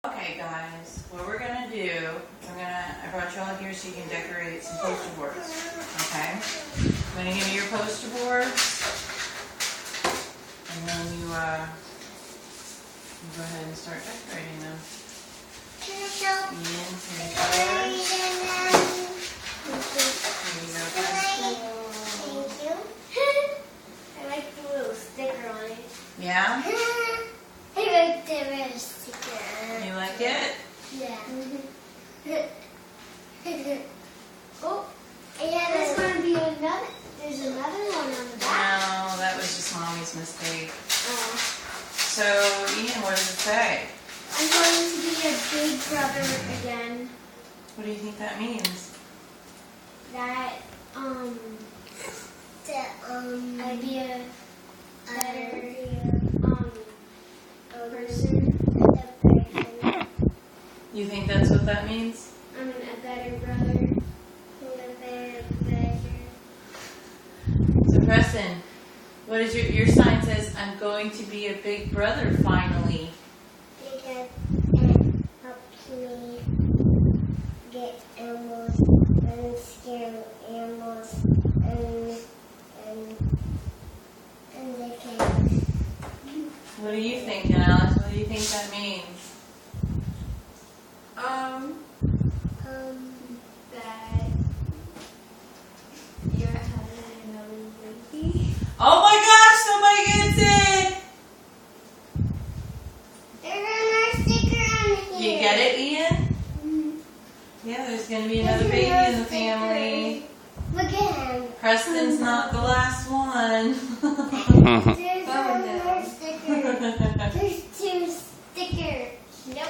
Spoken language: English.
Okay guys, what we're gonna do, I brought you all here so you can decorate some poster boards, okay? I'm gonna give you your poster boards, and then you go ahead and start decorating them. Ian, here's yours. Here you go, Preston. Thank you. I like the little sticker on it. Yeah? I like the little sticker. You like it? Yeah. Oh, yeah, there's going to be another. There's another one on the back. No, that was just Mommy's mistake. Oh. So, Ian, what does it say? I'm going to be a big brother again. What do you think that means? That I'd be a better person. You think that's what that means? I'm a better brother. So Preston, what is your sign says, I'm going to be a big brother finally. Because it helps me get animals and scare animals and they can. What do you think, Alice? What do you think that means? That you're having another baby. Oh my gosh, somebody gets it! There's another sticker on here. You get it, Ian? Mm-hmm. Yeah, there's going to be another baby in the family. Look at him. Preston's not the last one. There's another sticker. There's two stickers. Nope.